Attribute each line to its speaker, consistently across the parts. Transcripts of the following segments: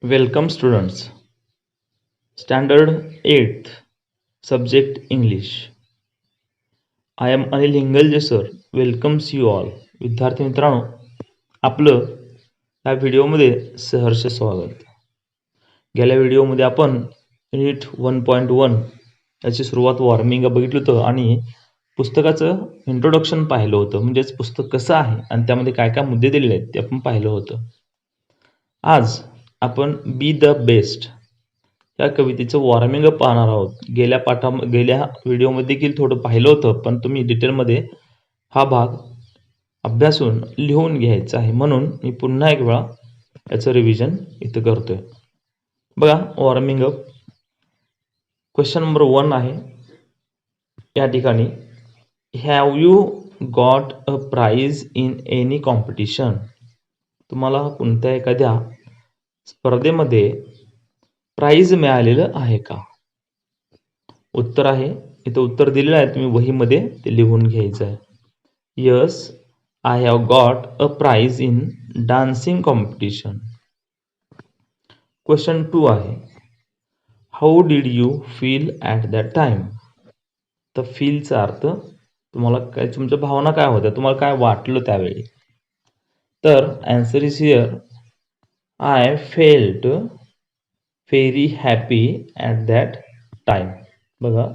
Speaker 1: Welcome students. Standard 8th Subject English. I am Anil Hingalje sir. Welcomes you all. विद्यार्थी मित्रांनो, आपलं या व्हिडिओमध्ये सहर्ष स्वागत. गेल्या व्हिडिओमध्ये आपण युनिट 1.1 याची सुरुवात वॉर्मिंग अप बघितलं होतं आणि पुस्तकाचं इंट्रोडक्शन पाहिलं होतं. म्हणजेच पुस्तक कसं आहे आणि त्यामध्ये काय काय मुद्दे दिलेले आहेत ते आपण पाहिलं होतं. आज आपण बी द बेस्ट या कवितेचं वॉर्मिंग अप पाहणार आहोत. गेल्या व्हिडिओमध्ये देखील थोडं पाहिलं होतं, पण तुम्ही डिटेलमध्ये हा भाग अभ्यासून लिहून घ्यायचा आहे, म्हणून मी पुन्हा एक वेळा याचं रिव्हिजन इथं करतोय. बघा, वॉर्मिंग अप क्वेश्चन नंबर 1 आहे या ठिकाणी. Have you got a prize in any competition? तुम्हाला कोणत्या एखाद्या स्पर्धेमध्ये प्राइज मिळालेलं आहे का? उत्तर आहे, इथं उत्तर दिलेलं आहे, तुम्ही वहीमध्ये ते लिहून घ्यायचं आहे. Yes, I have got a prize in dancing competition. Question 2 आहे, how did you feel at that time? तर फीलचा अर्थ तुम्हाला काय, तुमच्या भावना काय होत्या, तुम्हाला काय वाटलं त्यावेळी? तर answer is here, I felt very happy at that time. बघा,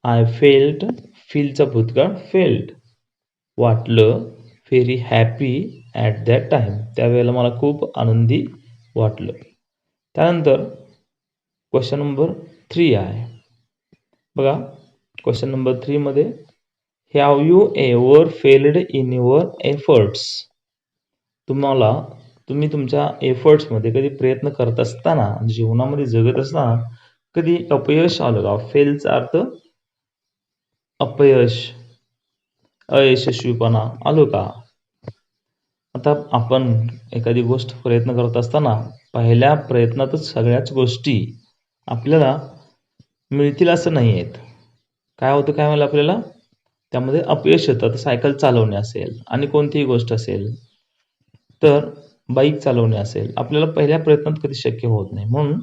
Speaker 1: आय फेल्ट, फीलचा भूतकाळ फेल्ट, वाटलं, very happy at that time, त्यावेळेला मला खूप आनंदी वाटलं. त्यानंतर क्वेश्चन नंबर 3 आहे. बघा, क्वेश्चन नंबर 3 मध्ये, have you ever failed in your efforts? तुम्ही तुमच्या एफर्ट्समध्ये कधी प्रयत्न करत असताना, जीवनामध्ये जगत असताना कधी अपयश आलं का? फेलचा अर्थ अपयश, अयशस्वीपणा आलो का? आता आपण एखादी गोष्ट प्रयत्न करत असताना पहिल्या प्रयत्नातच सगळ्याच गोष्टी आपल्याला मिळतील असं नाही आहेत. काय होतं, काय वेळेला आपल्याला त्यामध्ये अपयश येतं. सायकल चालवणे असेल आणि कोणतीही गोष्ट असेल, तर बाईक चालवणे असेल, आपल्याला पहिल्या प्रयत्नात कधी शक्य होत नाही. म्हणून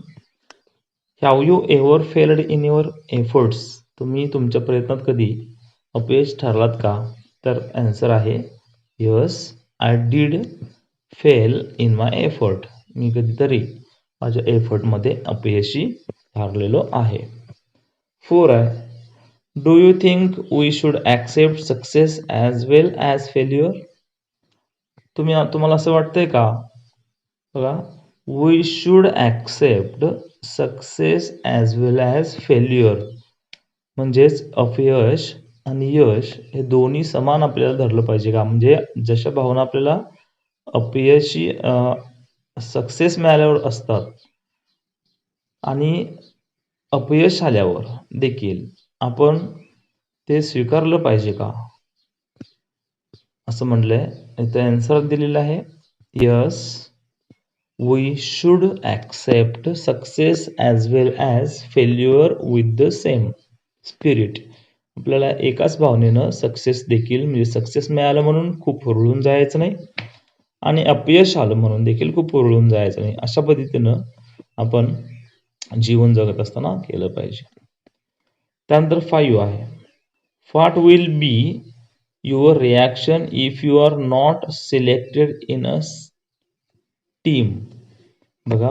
Speaker 1: have you ever failed in your efforts? तुम्ही तुमच्या प्रयत्नात कधी अपयश ठरलात का? तर आन्सर आहे yes, I did fail in my effort. मी कधीतरी माझ्या एफर्टमध्ये अपयशी ठरलेलो आहे. 4 आहे, do you think we should accept success as well as failure? तुम्हाला असं वाटतंय का? बघा, we should accept success as well as failure, म्हणजेच अपयश आणि यश हे दोन्ही समान आपल्याला धरलं पाहिजे का? म्हणजे जशा भावना आपल्याला अपयशी सक्सेस मिळाल्यावर असतात आणि अपयश आल्यावर देखील आपण ते स्वीकारलं पाहिजे का, असं म्हटलंय. इथं आन्सर दिलेला आहे, yes, we should accept success as well as failure with the same spirit. आपल्याला एकाच भावनेनं सक्सेस देखील, म्हणजे सक्सेस मिळालं म्हणून खूप हुरळून जायचं नाही आणि अपयश आलं म्हणून देखील खूप हुरळून जायचं नाही. अशा पद्धतीनं आपण जीवन जगत असताना केलं पाहिजे. त्यानंतर 5 आहे, what will be your reaction if you are not selected in a team? बघा,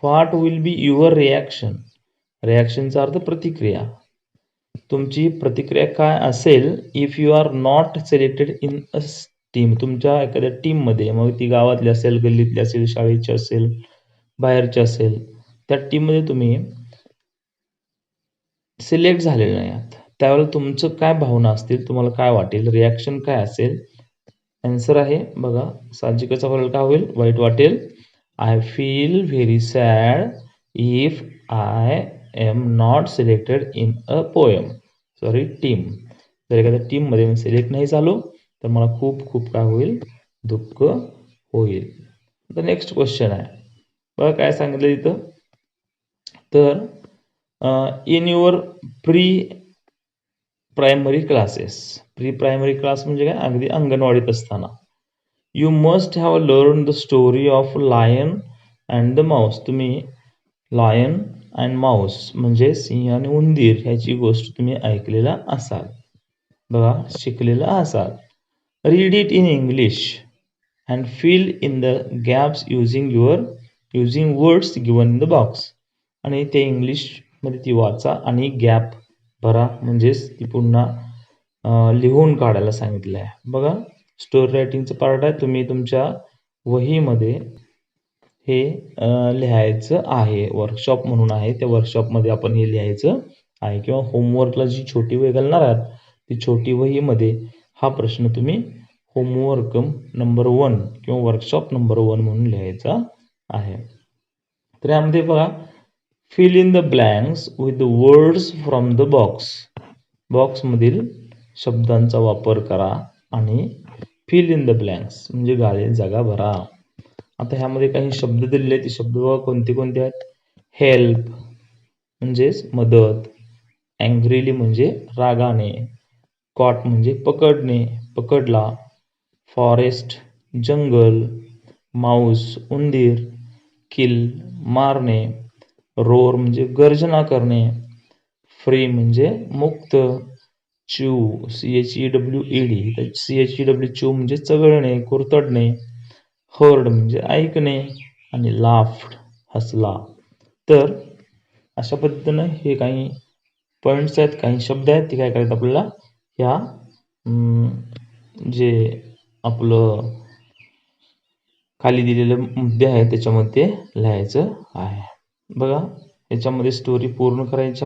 Speaker 1: what will be your reaction, रिॲक्शनचा अर्थ प्रतिक्रिया. तुमची प्रतिक्रिया काय असेल if you are not selected in a team? तुमच्या एखाद्या टीममध्ये, मग ती गावातली असेल, गल्लीतली असेल, शाळेची असेल, बाहेरची असेल, त्या टीममध्ये तुम्ही सिलेक्ट झालेले नाही आहात, त्यावेळेला तुमचं काय भावना असतील, तुम्हाला काय वाटेल, रिॲक्शन काय असेल? आन्सर आहे, बघा, साहजिकच आपल्याला काय होईल, वाईट वाटेल. I feel very sad if I am not selected in a team. जर एखाद्या टीममध्ये मी सिलेक्ट नाही झालो तर मला खूप खूप काय होईल, दुःख होईल. तर नेक्स्ट क्वेश्चन आहे, बघा काय सांगितलं इथं. तर in your pre primary classes, pre primary class म्हणजे काय, अगदी अंगणवाडीत असताना, you must have learn the story of lion and the mouse. तुम्ही लायन अँड माऊस म्हणजे सिंह आणि उंदीर ह्याची गोष्ट तुम्ही ऐकलेला असाल, बघा शिकलेला असाल. Read it in English and fill in the gaps using words given in the box. आणि ते इंग्लिशमध्ये ती वाचा आणि गॅप भरा, म्हणजेच ती पुन्हा लिहून काढायला सांगितलं आहे. बघा स्टोरी रायटिंगचं पार्ट आहे, तुम्ही तुमच्या वहीमध्ये हे लिहायचं आहे. वर्कशॉप म्हणून आहे, त्या वर्कशॉपमध्ये आपण हे लिहायचं आहे, किंवा होमवर्कला जी छोटी वही घालणार आहात ती छोटी वहीमध्ये हा प्रश्न तुम्ही होमवर्क नंबर 1 किंवा वर्कशॉप नंबर 1 म्हणून लिहायचा आहे. तर यामध्ये बघा fill in the blanks with the words from the box. बॉक्समधील शब्दांचा वापर करा आणि फिल इन द ब्लँक्स म्हणजे गाळी जागा भरा. आता ह्यामध्ये काही शब्द दिलेले आहेत, ते शब्द कोणते कोणते आहेत. हेल्प म्हणजेच मदत, अँग्रीली म्हणजे रागाने, कॉट म्हणजे पकडणे, पकडला, फॉरेस्ट जंगल, माऊस उंदीर, किल मारणे, रोर म्हणजे गर्जना करणे, फ्री म्हणजे मुक्त, च्यू CHEWED CHEW च्यू म्हणजे चघळणे, कुरतडणे, हर्ड म्हणजे ऐकणे, आणि लाफ्ड हसला. तर अशा पद्धतीनं हे काही पॉईंट्स आहेत, काही शब्द आहेत, ते काय करायचं आपल्याला ह्या जे आपलं खाली दिलेले मुद्दे आहेत त्याच्यामध्ये लिहायचं आहे. बघा याच्यामध्ये स्टोरी पूर्ण करायची.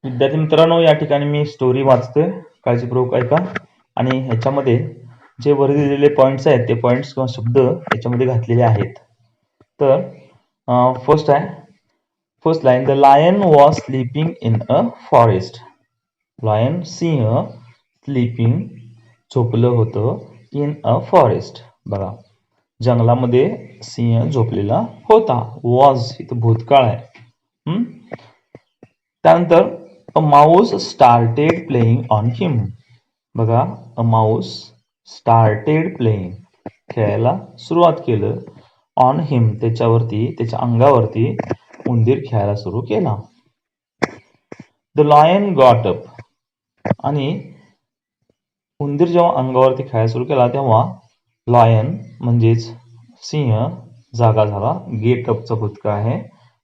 Speaker 1: विद्यार्थी मित्रांनो, या ठिकाणी मी स्टोरी वाचतोय, काळजीपूर्वक ऐका. आणि ह्याच्यामध्ये जे वर दिलेले पॉईंट्स आहेत ते पॉईंट्स किंवा शब्द याच्यामध्ये घातलेले आहेत. तर first line, the lion was sleeping in a forest. Lion सिंह, स्लीपिंग झोपलं होतं, इन अ फॉरेस्ट बघा जंगलामध्ये सिंह झोपलेला होता. वॉज इथं भूतकाळ आहे. त्यानंतर a mouse started playing on him. बघा अ माऊस स्टार्टेड प्लेइंग खेळायला सुरुवात केलं, ऑन हिम त्याच्यावरती त्याच्या अंगावरती उंदीर खेळायला सुरू केला. The lion got up. आणि उंदीर जेव्हा अंगावरती खेळायला सुरू केला तेव्हा लायन म्हणजेच सिंह जागा झाला. गेट अपचा भूतकाळ आहे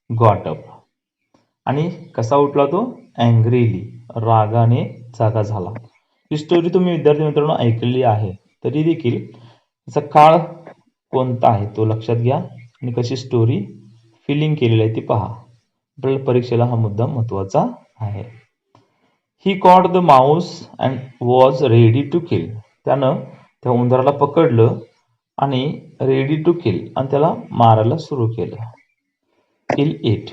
Speaker 1: गॉट अप. आणि कसा उठला तो? अँग्रीली रागाने जागा झाला. ही स्टोरी तुम्ही विद्यार्थी मित्रांनो ऐकलेली आहे, तरी देखील त्याचा काळ कोणता आहे तो लक्षात घ्या आणि कशी स्टोरी फिलिंग केलेली आहे ती पहा. आपल्याला परीक्षेला हा मुद्दा महत्वाचा आहे. He caught the mouse and was ready to kill. त्यानं त्या उंदराला पकडलं आणि रेडी टू किल आणि त्याला मारायला सुरू केलं. Kill it.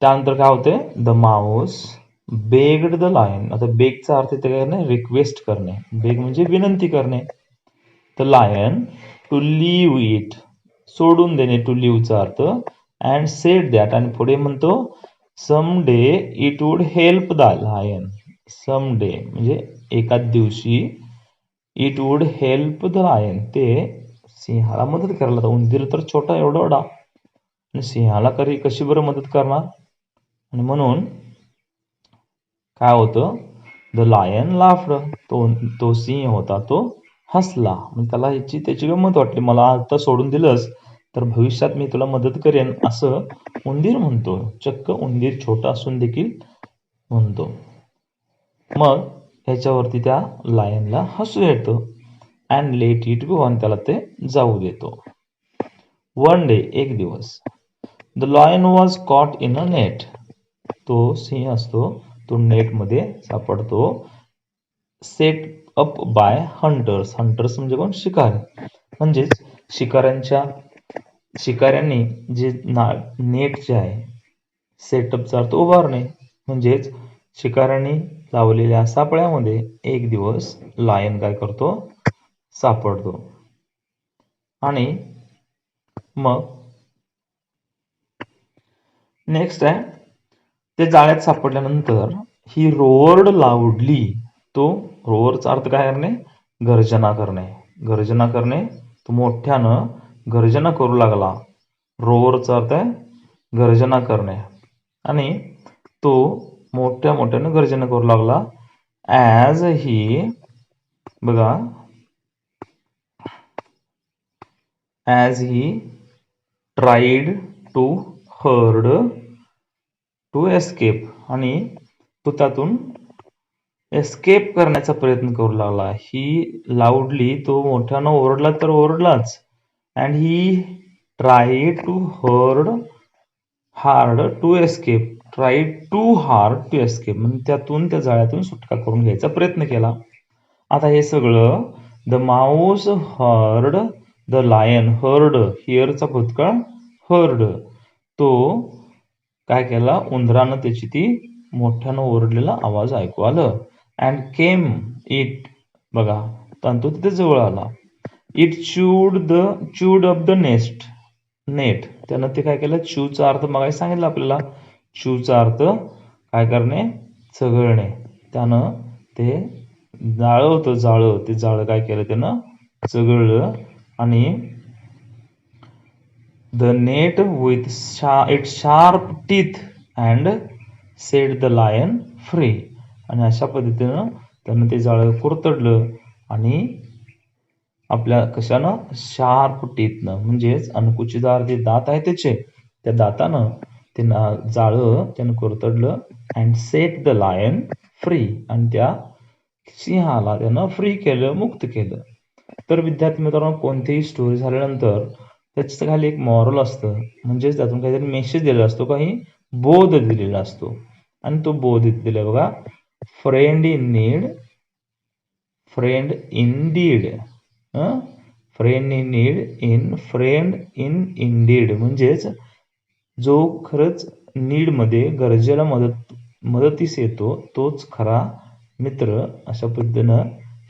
Speaker 1: त्यानंतर काय होते? The mouse begged the lion. आता बेगचा अर्थ इथे काय करणे? रिक्वेस्ट करणे. बेग म्हणजे विनंती करणे. The lion to leave it. सोडून देणे. टू लिव्हचा अर्थ. And said that. आणि पुढे म्हणतो some day it would help the lion. Some day म्हणजे एकाच दिवशी it would help the lion. ते सिंहाला मदत करायला. उंदीर तर छोटा एवढा आणि सिंहाला कशी बरं मदत करणार? आणि म्हणून काय होतं? The lion laughed. तो सिंह होता तो हसला. म्हणजे त्याला त्याची गंमत वाटली. मला आता सोडून दिलंस तर भविष्यात मी तुला मदत करेन असं उंदीर म्हणतो. चक्क उंदीर छोटा असून देखील म्हणतो. मग ह्याच्यावरती त्या लायनला हसू येतं. And let it go. आणि त्याला ते जाऊ देतो. वन डे एक दिवस. The lion was caught in a net. तो सिंह असतो तो नेटमध्ये सापडतो. Set up by hunters. Hunters म्हणजे कोण? शिकारी. म्हणजेच शिकाऱ्यांनी जे नेट जे आहे सेटअपचा अर्थ उभारणे. म्हणजेच शिकाऱ्यांनी लावलेल्या सापळ्यामध्ये एक दिवस लायन काय करतो? सापडतो. आणि मग नेक्स्ट आहे ते जाळ्यात सापडल्यानंतर ही रोअर्ड लाऊडली. तो रोअरचा अर्थ काय करणे? गर्जना करणे. गर्जना करणे. तो मोठ्यानं गर्जना करू लागला. रोअरचा अर्थ आहे गर्जना करणे. आणि तो मोठ्या मोठ्याने गर्जना करू लागला. ॲज ही बघा, as he tried to hard to escape. आणि तो त्यातून एस्केप करण्याचा प्रयत्न करू लागला. ही लाऊडली, तो मोठ्यानं ओरडला तर ओरडलाच. And he tried too hard to escape. Tried too hard to escape म्हणजे त्यातून, त्या जाळ्यातून सुटका करून घ्यायचा प्रयत्न केला. आता हे सगळं the mouse heard the lion. Heard, हिअरचा भूतकाळ हर्ड. तो काय केला, उंदरानं त्याची ती मोठ्यानं ओरडलेला आवाज ऐकू आलं. अँड केम इट, बघा तो तिथे जवळ आला. It chewed up the net. त्यानं ते काय केलं, च्यूचा अर्थ मगाशी सांगितलं आपल्याला. च्यूचा अर्थ काय करणे, चघळणे. त्यानं ते जाळं होतं, ते जाळं काय केलं त्यानं, चघळलं. आणि the net with its sharp teeth and set the lion free. आणि अशा पद्धतीनं त्यानं ते जाळं कुरतडलं. आणि आपल्या कशानं, शार्प टीथनं, म्हणजेच अणकुचीदार जे दात आहे त्याचे, त्या दातानं ते जाळं त्यानं कुरतडलं. And set the lion free, आणि त्या सिंहाला त्यानं फ्री केलं, मुक्त केलं. तर विद्यार्थी मित्रांनो, कोणतीही स्टोरी झाल्यानंतर त्याच्या खाली एक मॉरल असतं, म्हणजेच त्यातून काहीतरी मेसेज दिलेला असतो, काही बोध दिलेला असतो. आणि तो बोध दिला बघा, friend in need, friend Indeed. Friend in need, friend in Indeed म्हणजेच जो खरंच नीडमध्ये, गरजेला मदतीस येतो तोच खरा मित्र. अशा पद्धतीनं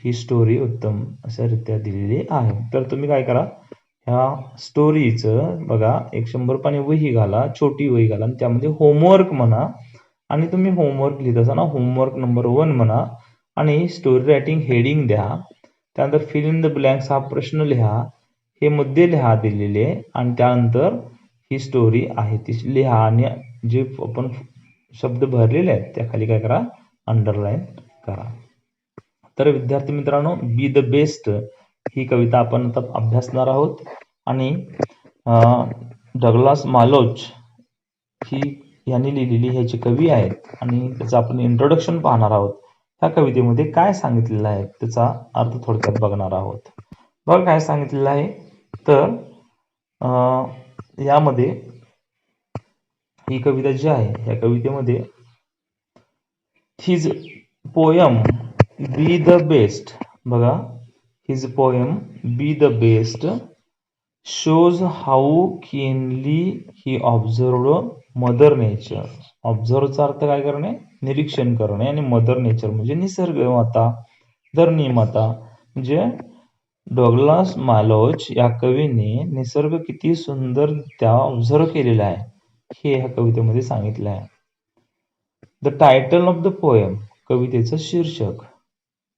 Speaker 1: ही स्टोरी उत्तम अशा रित्या दिलेली आहे. तर तुम्ही काय करा, ह्या स्टोरीचं बघा, एक 100 पानी वही घाला, छोटी वही घाला, आणि त्यामध्ये होमवर्क म्हणा. आणि तुम्ही होमवर्क लिहित असताना होमवर्क नंबर 1 म्हणा. आणि स्टोरी रायटिंग हेडिंग द्या. त्यानंतर फिल इन द ब्लँक्स हा प्रश्न लिहा, हे मुद्दे लिहा दिलेले. आणि त्यानंतर ही स्टोरी आहे ती लिहा. आणि जे आपण शब्द भरलेले आहेत त्या खाली काय करा, अंडरलाईन करा. तर विद्यार्थी मित्रांनो, बी द बेस्ट ही कविता आपण आता अभ्यासणार आहोत. आणि डग्लास मालोच ही यांनी लिहिलेली ह्याची कवी आहेत. आणि त्याचं आपण इंट्रोडक्शन पाहणार आहोत. ह्या कवितेमध्ये काय सांगितलेलं आहे त्याचा अर्थ थोडक्यात बघणार आहोत. बघा काय सांगितलेलं आहे. तर यामध्ये ही कविता जी आहे, या कवितेमध्ये his poem be the best, बघा, his poem be the best shows how keenly he observed mother nature. ऑब्झर्वचा अर्थ काय करणे, निरीक्षण करणे. आणि मदर नेचर म्हणजे निसर्ग माता, धरणी माता. म्हणजे डग्लास मालोच या कवीने निसर्ग किती सुंदर त्या ऑब्झर्व केलेला आहे हे ह्या कवितेमध्ये सांगितलं आहे. The title of the poem, कवितेचं शीर्षक,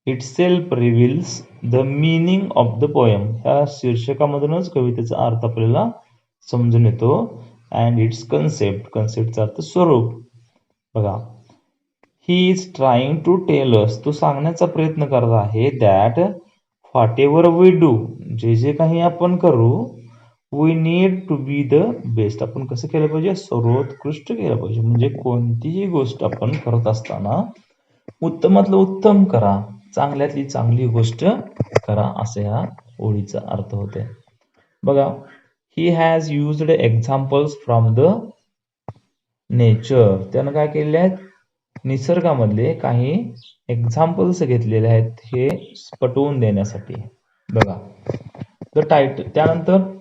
Speaker 1: itself reveals the meaning of the poem. ह्या शीर्षकामधूनच कवितेचा अर्थ आपल्याला समजून येतो. अँड इट्स कन्सेप्ट, कन्सेप्टचा अर्थ स्वरूप. बघा, he is trying to tell us, तो सांगण्याचा प्रयत्न करत आहे, that whatever we do, जे जे काही आपण करू, we need to be the best, आपण कसं केलं पाहिजे, सर्वोत्कृष्ट केलं पाहिजे. म्हणजे कोणतीही गोष्ट आपण करत असताना उत्तमातलं उत्तम करा, चांगल्यातली चांगली गोष्ट करा, असं ह्या ओळीचा अर्थ होते. बघा, he has used examples from the nature. त्यानं काय केलेले आहेत, निसर्गामधले काही एक्झाम्पल्स घेतलेले आहेत हे पटवून देण्यासाठी. बघा, द टायटल, त्यानंतर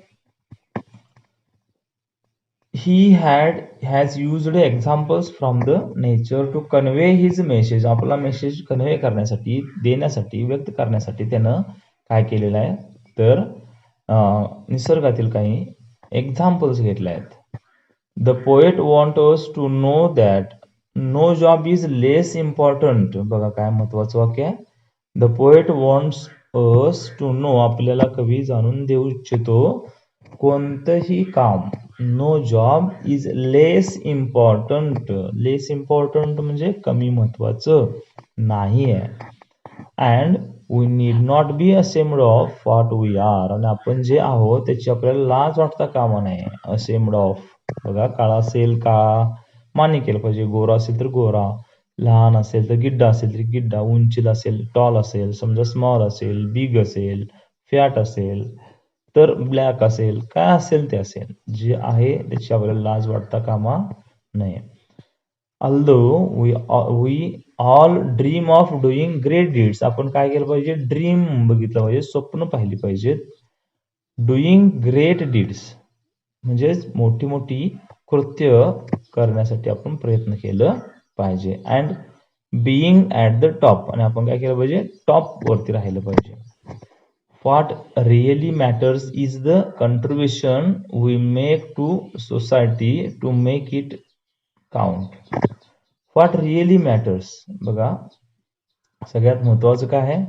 Speaker 1: he has used examples from the nature to convey his message. आपला मेसेज कन्व्हे करण्यासाठी, देण्यासाठी, व्यक्त करण्यासाठी त्यानं काय केलेलं आहे, तर निसर्गातील काही एक्झाम्पल्स घेतले आहेत. The poet want us to know that no job is less important. बघा काय महत्वाचं वाक्य आहे. The poet wants us to know, आपल्याला कवी जाणून देऊ इच्छितो, कोणतंही काम, no job is less important म्हणजे कमी महत्वाचं नाही आहे. And we need not be ashamed of what we are, आणि आपण जे आहोत त्याची आपल्याला लाज वाटता कामा नये. असेम्ड ऑफ, बघा, काळा असेल काळा मान्य केलं पाहिजे, गोरा असेल तर गोरा, लहान असेल तर गिड्डा असेल तर गिड्डा, उंचीला असेल टॉल असेल, समजा स्मॉल असेल, बिग असेल, फॅट असेल तर ब्लॅक असेल, काय असेल ते असेल, जे आहे त्याची आपल्याला लाज वाटता कामा नये. although we all dream of doing great deeds, आपण काय केलं पाहिजे, ड्रीम बघितलं पाहिजे, स्वप्न पाहिली पाहिजेत. डुईंग ग्रेट डीड्स म्हणजेच मोठी मोठी कृत्य करण्यासाठी आपण प्रयत्न केलं पाहिजे. And being at the top, आणि आपण काय केलं पाहिजे, टॉप वरती राहिलं पाहिजे. What really matters is the contribution we make to society to make it count. What really matters, बघा, सगळ्यात महत्वाचं काय आहे,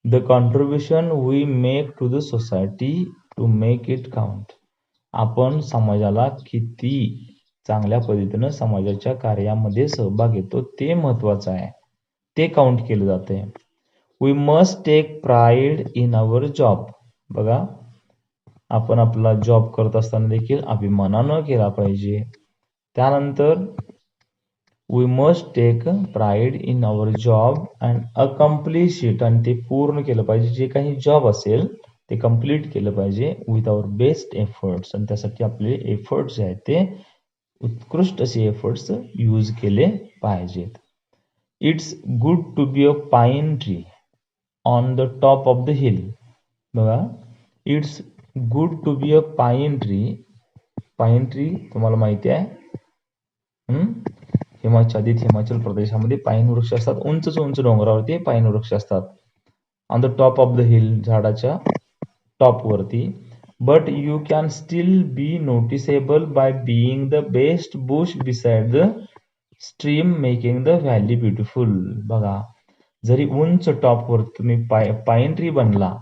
Speaker 1: the contribution we make to the society to make it count. आपण समाजाला किती चांगल्या पद्धतीनं समाजाच्या कार्यामध्ये सहभाग घेतो ते महत्वाचं आहे, ते काउंट केलं जाते. We must take pride in our job, बघा, आपण आपला जॉब करत असताना देखील अभिमानानं केला पाहिजे. त्यानंतर we must take pride in our job and accomplish it, आणि ते पूर्ण केलं पाहिजे, जे काही जॉब असेल ते कम्प्लीट केलं पाहिजे विथ अवर बेस्ट एफर्ट्स, आणि त्यासाठी आपले एफर्ट्स जे आहेत ते उत्कृष्ट असे एफर्ट्स यूज केले पाहिजेत. It's good to be a pine tree on the top of the hill, बघा, it's good to be a pine tree. Pine tree तुम्हाला माहिती आहे, हिमाचल प्रदेशामध्ये पाईन वृक्ष असतात, उंच उंच डोंगरावरती पाईन वृक्ष असतात. On the top of the hill, झाडाच्या टॉप वरती. But you can still be noticeable by being the best bush beside the stream making the valley beautiful, बघा, जरी उंच टॉपवर तुम्ही पाईन ट्री बनला,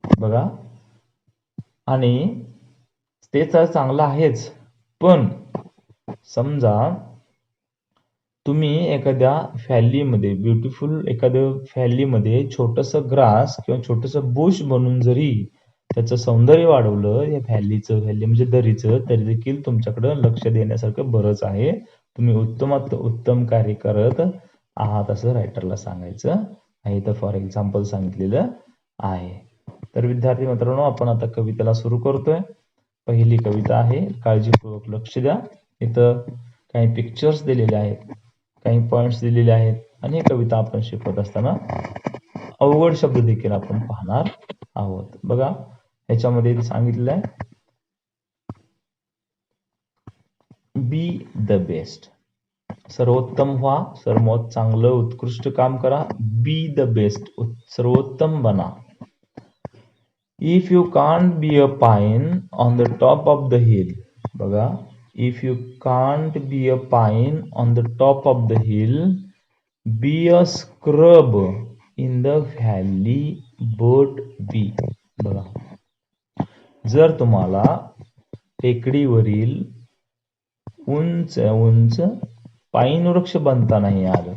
Speaker 1: बघा, आणि ते तर चांगलं आहेच, पण समजा तुम्ही एखाद्या व्हॅलीमध्ये, ब्युटिफुल एखाद्या व्हॅलीमध्ये छोटंसं ग्रास किंवा छोटंसं बुश बनवून जरी त्याचं सौंदर्य वाढवलं, या व्हॅली म्हणजे दरीचं, तरी देखील तुमच्याकडं लक्ष देण्यासारखं बरंच आहे. तुम्ही उत्तमात उत्तम कार्य करत आहात असं रायटरला सांगायचं आहे. तर फॉर एक्झाम्पल सांगितलेलं आहे. तर विद्यार्थी मित्रांनो, आपण आता कवितेला सुरू करतोय. पहिली कविता आहे, काळजीपूर्वक लक्ष द्या. इथं काही पिक्चर्स दिलेले आहेत, काही पॉइंट्स दिलेले आहेत, आणि कविता आपण शिकवत असताना अवघड शब्द देखील आपण पाहणार आहोत. बघा, ह्याच्यामध्ये सांगितलेलं आहे, बी द बेस्ट, सर्वोत्तम व्हा, सर्वात चांगलं उत्कृष्ट काम करा. बी द बेस्ट, सर्वोत्तम बना. If you can't be a pine on the top of the hill, बघा, if you can't be a pine on the top of the hill, be a scrub in the valley but be, बघा, जर तुम्हाला टेकडीवरील उंच उंच पाईन वृक्ष बनता नाही आलं,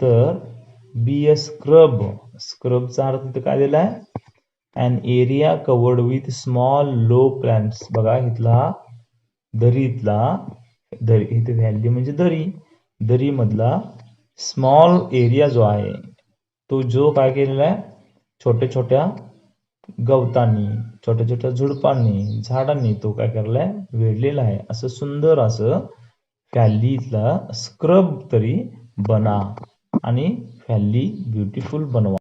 Speaker 1: तर बी अ स्क्रब, स्क्रबचा अर्थ इथं काय दिलाय, an area covered with small low plants, बघा, इथला दरीतला, इथे व्हॅली म्हणजे दरी, दरी मधला स्मॉल एरिया जो आहे तो जो काय केलेला आहे, छोट्या छोट्या गवतांनी, छोट्या छोट्या झुडपांनी, झाडांनी तो काय करलाय, वेढलेला आहे. असं सुंदर असं व्हॅलीतला स्क्रब तरी बना आणि व्हॅली ब्युटिफुल बनवा.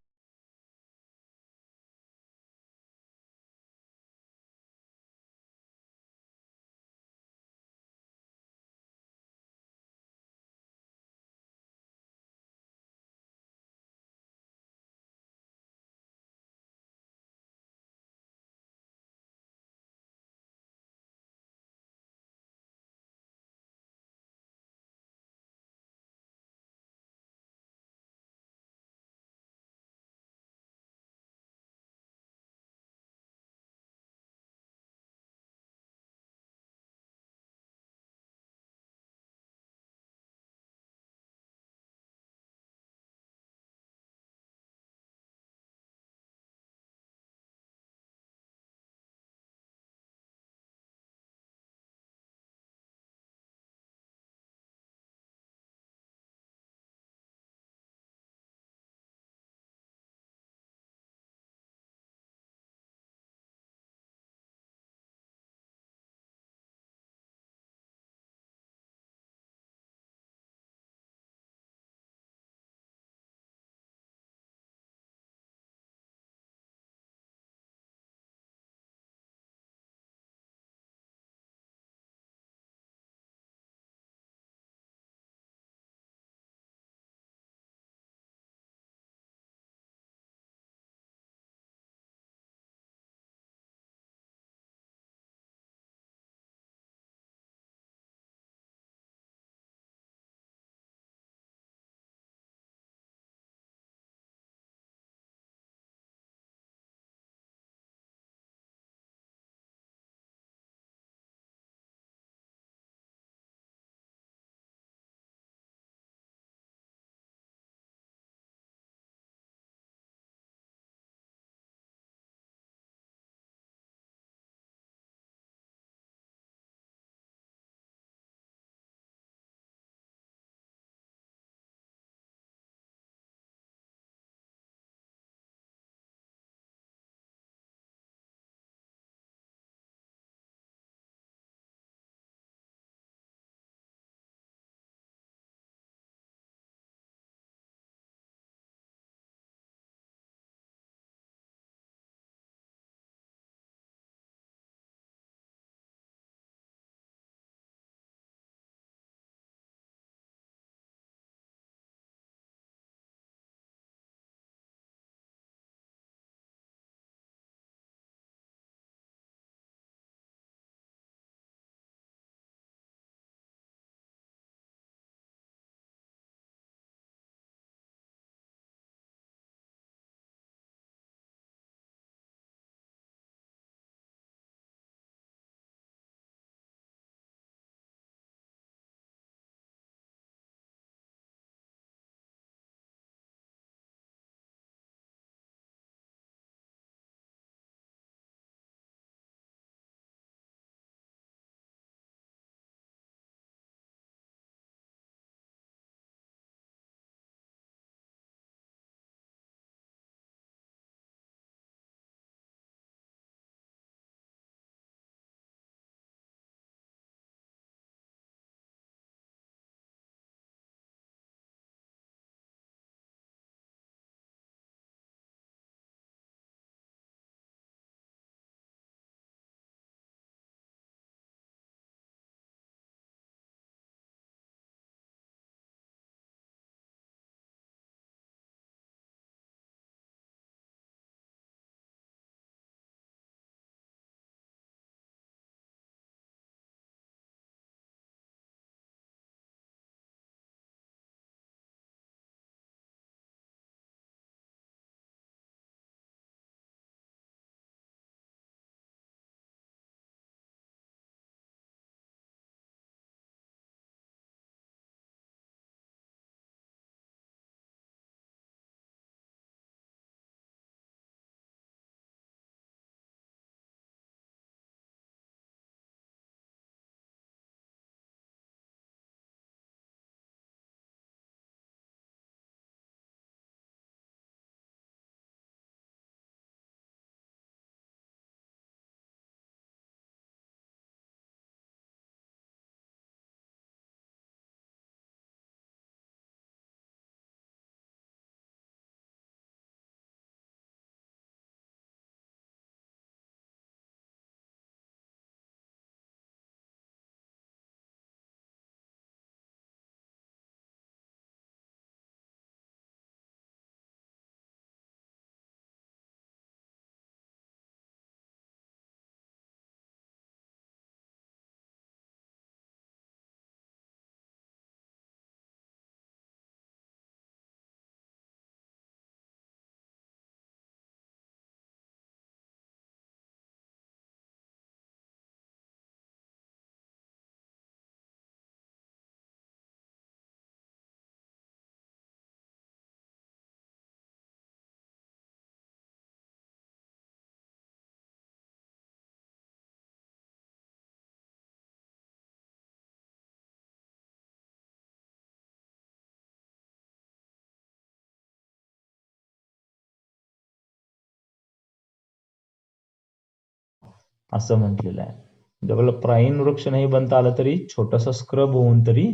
Speaker 1: असं म्हटलेलं आहे. म्हणजे आपल्याला प्राईन वृक्ष नाही बनता आलं तरी छोटासा स्क्रब होऊन तरी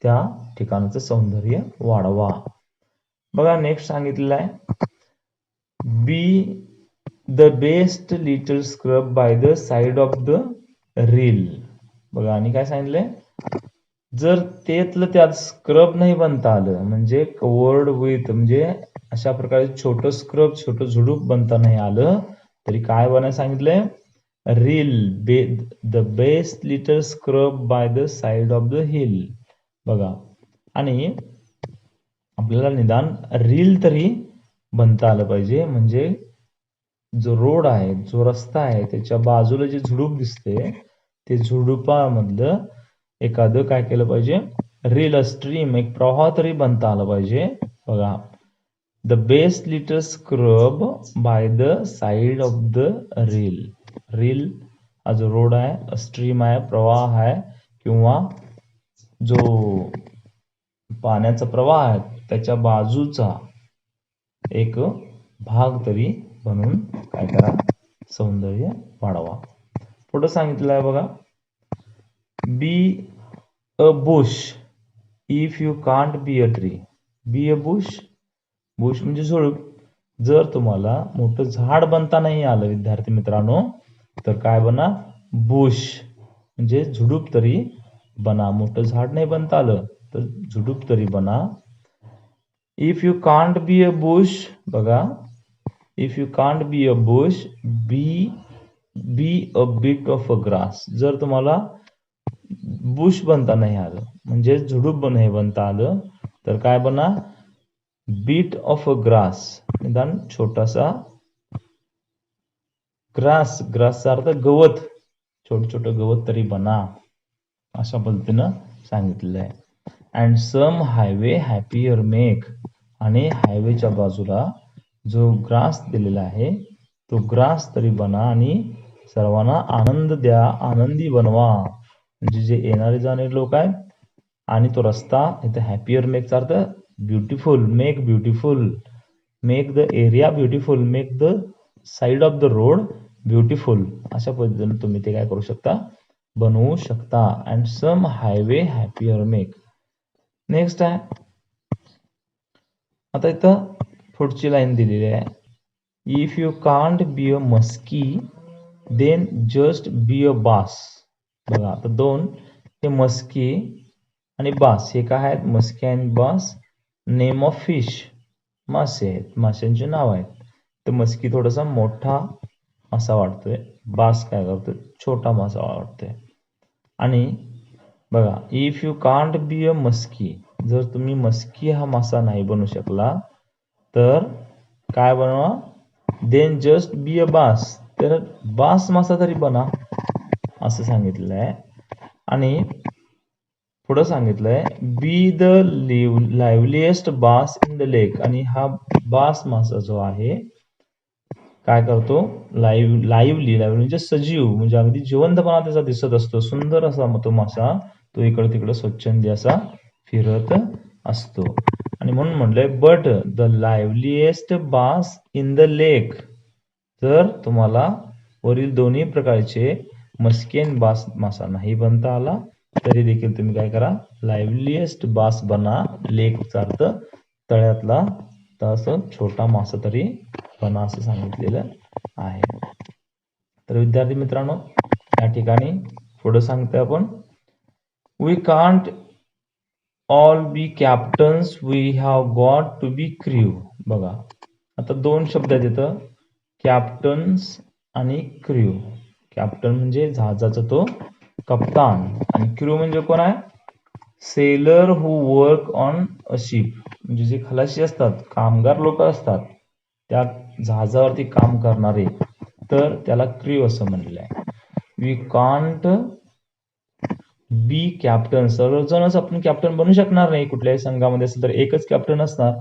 Speaker 1: त्या ठिकाणाचं सौंदर्य वाढवा. बघा नेक्स्ट सांगितलेलं आहे, बी the best little scrub by the side of the reel. बघा आणि काय सांगितलंय, जर त्यातलं त्यात स्क्रब नाही बनता आलं म्हणजे कवर्ड विथ म्हणजे अशा प्रकारे छोटं स्क्रब छोटं झुडूप बनता नाही आलं तरी काय बनायला सांगितलंय, reel the best little scrub by the side of the hill. बघा आणि आपल्याला निदान रील तरी बनता आलं पाहिजे, म्हणजे जो रोड आहे जो रस्ता आहे त्याच्या बाजूला जे झुडूप दिसते ते झुडुपामधलं एखादं काय केलं पाहिजे, रील स्ट्रीम एक प्रवाह तरी बनता आला पाहिजे. बघा the best little scrub by the side of the reel. Reel हा जो रोड आहे, स्ट्रीम आहे, प्रवाह आहे किंवा जो पाण्याचा प्रवाह आहे त्याच्या बाजूचा एक भाग तरी बनून काय करा, सौंदर्य वाढवा. पुढे सांगितलं आहे बघा, बी a Bush if you can't be a tree. B a Bush, Bush म्हणजे झुडूप. जर तुम्हाला मोठं झाड बनता नाही आलं विद्यार्थी मित्रांनो तर काय बना, बुश म्हणजे झुडूप तरी बना. मोठं झाड नाही बनता आलं तर झुडूप तरी बना. If you can't be a bush, बघा if you can't be a bush be a bit of a grass. जर तुम्हाला बुश बनता नाही आलं म्हणजे झुडूप नाही बनता आलं तर काय बना, बीट ऑफ अ ग्रास, निदान छोटासा ग्रास, ग्रासचा अर्थ गवत, छोट छोट गवत तरी बना, अशा पद्धतीनं सांगितलेलं आहे. And some highway happier make, आणि हायवेच्या बाजूला जो ग्रास दिलेला आहे तो ग्रास तरी बना आणि सर्वांना आनंद द्या, आनंदी बनवा. म्हणजे जे येणारे जाणारे लोक आहेत आणि तो रस्ता इथे हॅपियर मेकचा earth beautiful, make beautiful, make the area beautiful, make the side of the road beautiful, अशा पद्धतीने तुम्ही ते काय करू शकता, बनवू शकता. And some highway happier make. Next आहे, आता इथं पुढची लाईन दिलेली आहे, if you can't be a muskie then just be a bass. बघा आता दोन, हे मस्की आणि बास हे काय आहेत, मस्की आणि बास नेम ऑफ फिश, मासे आहेत, माशांचे नाव आहेत. तर मस्की थोडासा मोठा मासा वाटतोय, बास काय करतोय, छोटा मासा वाटतोय. आणि बघा if you can't be a muskie, जर तुम्ही मस्की हा मासा नाही बनू शकला तर काय बनवा, देन जस्ट बी अ बास, तर बास मासा तरी बना, असं सांगितलेलं आहे. आणि पुढं सांगितलंय, be the liveliest bass in the lake, आणि हा बास मासा जो आहे काय करतो, लाईव्हली म्हणजे सजीव, म्हणजे अगदी जिवंतपणा त्याचा दिसत असतो, सुंदर असा तो मासा, तो इकडे तिकडे स्वच्छंदी असा फिरत असतो. आणि म्हणून म्हणलंय, but the liveliest bass in the lake, जर तुम्हाला वरील दोन्ही प्रकारचे मस्की आणि बास मासा नाही बनता आला तरी देखील तुम्ही काय करा, लाईव्हलीएस्ट बास बना, लेकचा अर्थ तळ्यातला तसं छोटा मासा तरी बना, असं सांगितलेलं आहे. तर विद्यार्थी मित्रांनो या ठिकाणी पुढे सांगतोय आपण, we can't all be captains, we have got to be crew. बघा आता दोन शब्द आहेत इथं, कॅप्टन्स आणि क्रू. कॅप्टन म्हणजे जहाजाचा तो कप्तान आणि क्रू म्हणजे कोण आहे, seller who work on a ship, म्हणजे जे खलाशी असतात, कामगार लोक असतात त्या जहाजावरती काम करणारे, तर त्याला क्रू असं म्हणलेलं आहे. वी कांट बी कॅप्टन, सर्वजणच आपण कॅप्टन बनू शकणार नाही, कुठल्याही संघामध्ये असेल तर एकच कॅप्टन असणार,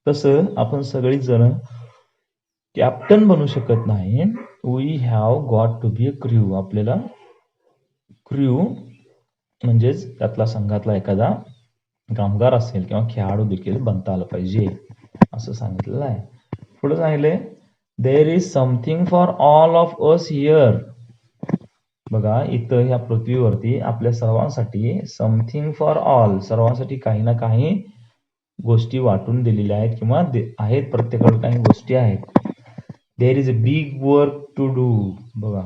Speaker 1: तसं आपण सगळी जण कॅप्टन बनू शकत नाही. We have got to be a crew, आपल्याला क्रू म्हणजेच त्यातला संघातला एखादा कामगार असेल किंवा खेळाडू देखील बनता आलं पाहिजे, असं सांगितलेलं आहे. पुढे सांगितले, there is something for all of us here. बघा इथं ह्या पृथ्वीवरती आपल्या सर्वांसाठी समथिंग फॉर ऑल, सर्वांसाठी काही ना काही गोष्टी वाटून दिलेल्या आहेत किंवा आहेत, प्रत्येकाकडे काही गोष्टी आहेत. There is a big work to do. बघा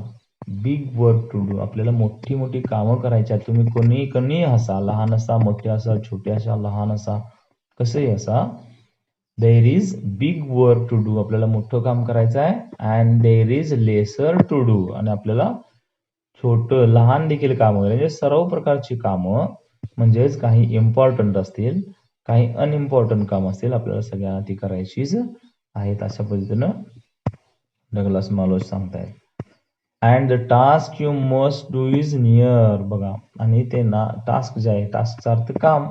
Speaker 1: बिग वर्क टू डू, आपल्याला मोठी मोठी कामं करायची आहेत. तुम्ही कोणी कोणी असा, लहान असा, मोठे असा, छोटे असा, लहान असा, कसंही असा, there is big work to do, आपल्याला मोठं काम करायचं आहे. And there is lesser to do, आणि आपल्याला छोटं लहान देखील कामं, म्हणजे सर्व प्रकारची कामं, म्हणजेच काही इम्पॉर्टंट असतील, काही अनइम्पॉर्टंट काम असतील, आपल्याला सगळ्यांना ती करायचीच आहेत, अशा पद्धतीनं डगलस मालोच सांगतायत. And the task you must do is near. बघा, आणि ते टास्क जे आहे, टास्कचा अर्थ काम,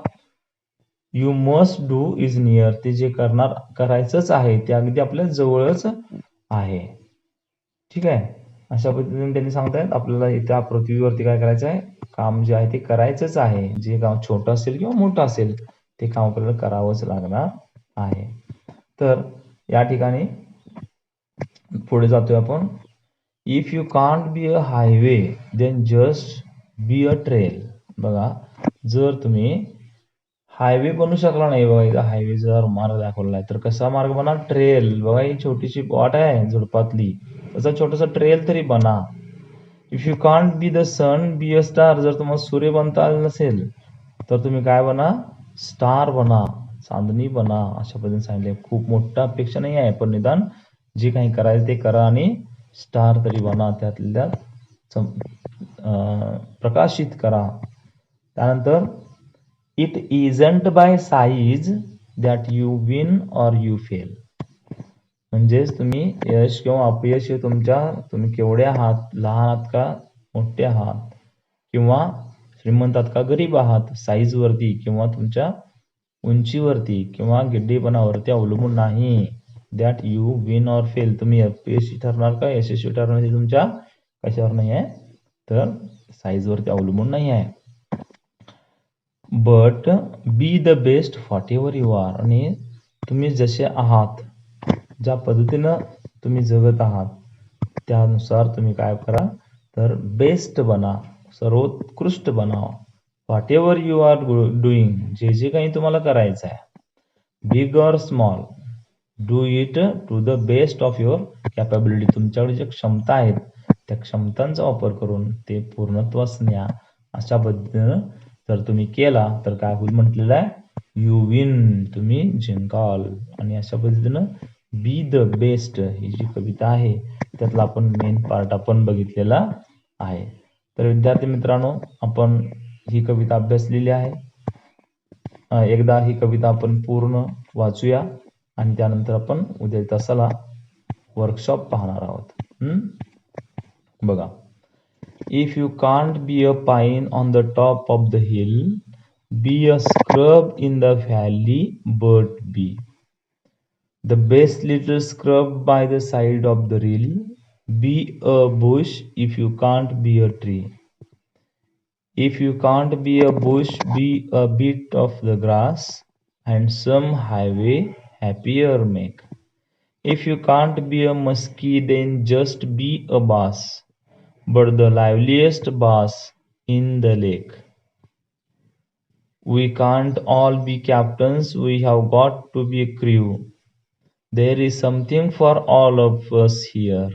Speaker 1: you must do is near, ते जे करायचंच आहे ते अगदी आपल्या जवळच आहे. ठीक आहे, अशा पद्धतीने त्यांनी सांगतायत आपल्याला त्या पृथ्वीवरती काय करायचं आहे, काम जे आहे ते करायचंच आहे. जे काम छोटं असेल किंवा मोठं असेल, ते काम आपल्याला करावंच लागणार आहे. तर या ठिकाणी पुढे जातोय आपण. If you can't be a highway then just be a trail. बघा, जर तुम्ही हायवे बनू शकला नाही, बघा इथं हायवे जर मार्ग दाखवला आहे, तर कसा मार्ग बना, ट्रेल. बघा ही छोटीशी वाट आहे झुडपातली, तसा छोटासा ट्रेल तरी बना. If you can't be the sun be a star. जर तुम्हाला सूर्य बनता आलं नसेल तर तुम्ही काय बना, स्टार बना, चांदणी बना, अशा पद्धतीने सांगितले. खूप मोठा अपेक्षा नाही आहे, पण निदान जे काही करायचं ते करा आणि स्टार तरी बना, त्यातल्या प्रकाशित करा. त्यानंतर it isn't by size that you win or you fail. म्हणजेच तुम्ही यश किंवा अपयश हे तुम्ही केवढे आहात, लहान आहात का मोठे आहात, किंवा श्रीमंत आहात का गरीब आहात, साईजवरती किंवा तुमच्या उंचीवरती किंवा गिड्डीपणावरती अवलंबून नाही. That you win or fail, तुम्ही अपयशी ठरणार का यशस्वी ठरणार, हे तुमच्या कशावर नाही आहे, तर साईजवरती अवलंबून नाही आहे. But be the best whatever you are. आणि तुम्ही जसे आहात, ज्या पद्धतीनं तुम्ही जगत आहात, त्यानुसार तुम्ही काय करा, तर बेस्ट बना, सर्वोत्कृष्ट बना. Whatever you are doing, जे जे काही तुम्हाला करायचं आहे, big or small, do it to the best of your capability. तुमच्याकडे ज्या क्षमता आहेत, त्या क्षमतांचा वापर करून ते पूर्णत्वास न्या. अशा पद्धतीनं जर तुम्ही केला तर काय होईल म्हटलेलं आहे, यू विन, तुम्ही जिंकाल. आणि अशा पद्धतीनं बी द बेस्ट ही जी कविता आहे, त्यातला आपण मेन पार्ट आपण बघितलेला आहे. तर विद्यार्थी मित्रांनो, आपण ही कविता अभ्यासलेली आहे. एकदा ही कविता आपण पूर्ण वाचूया आणि त्यानंतर आपण उद्या तासाला वर्कशॉप पाहणार आहोत. बघा, if you can't be a pine on the top of the hill, be a scrub in the valley, but be the best little scrub by the side of the rill. Be a bush if you can't be a tree. If you can't be a bush, be a bit of the grass, and some highway happier make. If you can't be a muskie, then just be a bass, but the liveliest bass in the lake. We can't all be captains, we have got to be a crew. There is something for all of us here.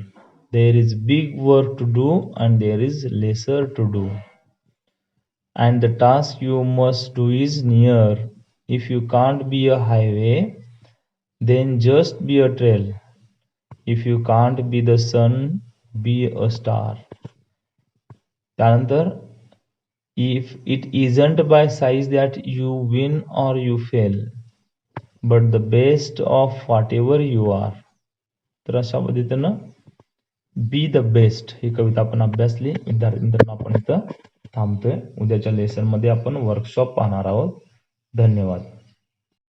Speaker 1: There is big work to do and there is lesser to do. And the task you must do is near. If you can't be a highway, then just be a trail. If you can't be the sun, be a star. त्यानंतर, if it isn't by size that you win or you fail, but the best of whatever you are. तर अशा पद्धतीनं बी the best ही कविता आपण अभ्यासली. विद्यार्थी मित्रांनो, आपण इथं थांबतोय. उद्याच्या लेसन मध्ये आपण वर्कशॉप पाहणार आहोत. धन्यवाद.